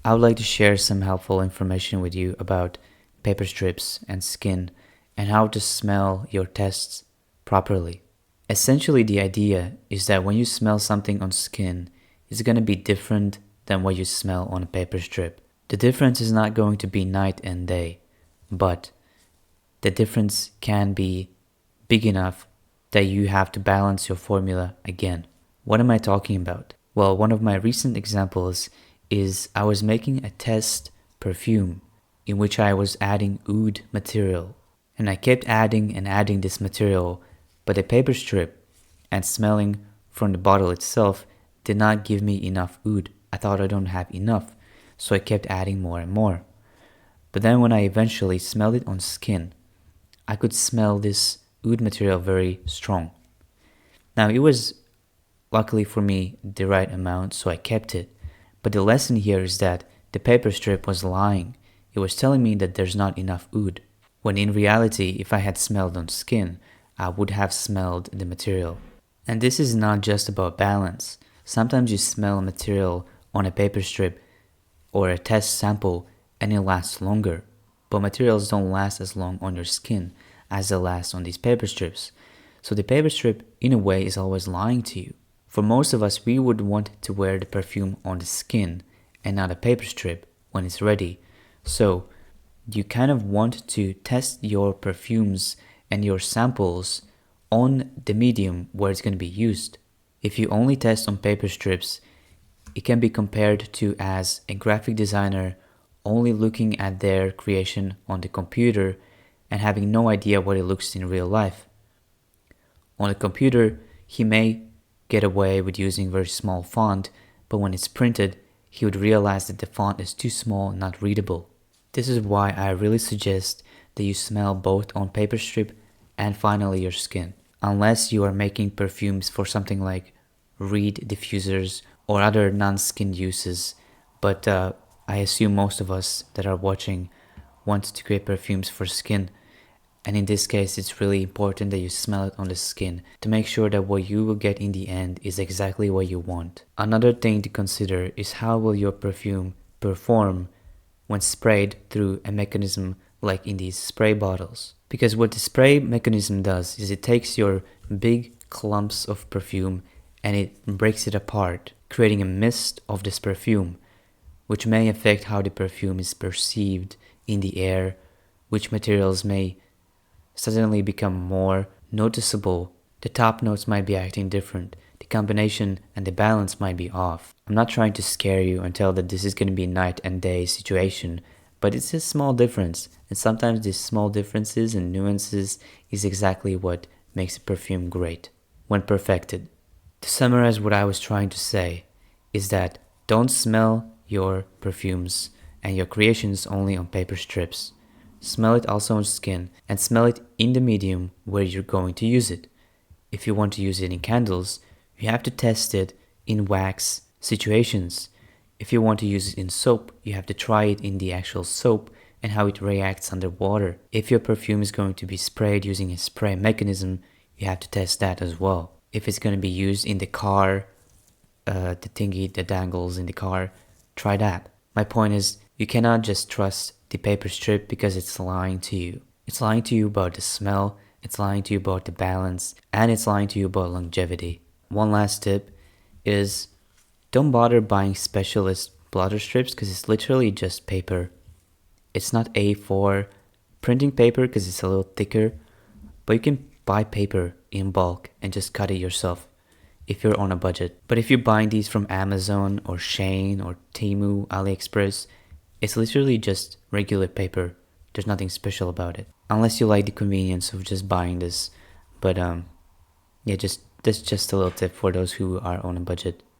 I would like to share some helpful information with you about paper strips and skin and how to smell your tests properly. Essentially, the idea is that when you smell something on skin, it's going to be different than what you smell on a paper strip. The difference is not going to be night and day, but the difference can be big enough that you have to balance your formula again. What am I talking about? Well, one of my recent examples is I was making a test perfume in which I was adding oud material. And I kept adding and adding this material, but the paper strip and smelling from the bottle itself did not give me enough oud. I thought I don't have enough, so I kept adding more and more. But then when I eventually smelled it on skin, I could smell this oud material very strong. Now it was, luckily for me, the right amount, so I kept it. But the lesson here is that the paper strip was lying. It was telling me that there's not enough oud, when in reality, if I had smelled on skin, I would have smelled the material. And this is not just about balance. Sometimes you smell a material on a paper strip or a test sample and it lasts longer, but materials don't last as long on your skin as they last on these paper strips. So the paper strip, in a way, is always lying to you. For most of us, we would want to wear the perfume on the skin and not a paper strip when it's ready. So you kind of want to test your perfumes and your samples on the medium where it's going to be used. If you only test on paper strips, it can be compared to as a graphic designer only looking at their creation on the computer and having no idea what it looks in real life. On a computer, he may get away with using very small font, but when it's printed, he would realize that the font is too small and not readable. This is why I really suggest that you smell both on paper strip and finally your skin. Unless you are making perfumes for something like reed diffusers or other non-skin uses, but I assume most of us that are watching want to create perfumes for skin, and in this case it's really important that you smell it on the skin to make sure that what you will get in the end is exactly what you want. Another thing to consider is how will your perfume perform when sprayed through a mechanism like in these spray bottles. Because what the spray mechanism does is it takes your big clumps of perfume and it breaks it apart, creating a mist of this perfume, which may affect how the perfume is perceived in the air, which materials may suddenly become more noticeable. The top notes might be acting different. The combination and the balance might be off. I'm not trying to scare you and tell that this is going to be night and day situation, but it's a small difference, and sometimes these small differences and nuances is exactly what makes a perfume great when perfected. To summarize what I was trying to say is that don't smell your perfumes and your creations only on paper strips. Smell it also on skin and smell it in the medium where you're going to use it. If you want to use it in candles, you have to test it in wax situations. If you want to use it in soap, you have to try it in the actual soap and how it reacts underwater. If your perfume is going to be sprayed using a spray mechanism, you have to test that as well. If it's going to be used in the car, the thingy that dangles in the car, try that. My point is, you cannot just trust the paper strip because it's lying to you. It's lying to you about the smell, it's lying to you about the balance, and it's lying to you about longevity. One last tip is don't bother buying specialist blotter strips because it's literally just paper. It's not A4 printing paper because it's a little thicker, but you can buy paper in bulk and just cut it yourself if you're on a budget. But if you're buying these from Amazon or Shein or Temu, AliExpress, it's literally just regular paper. There's nothing special about it. Unless you like the convenience of just buying this. But that's just a little tip for those who are on a budget.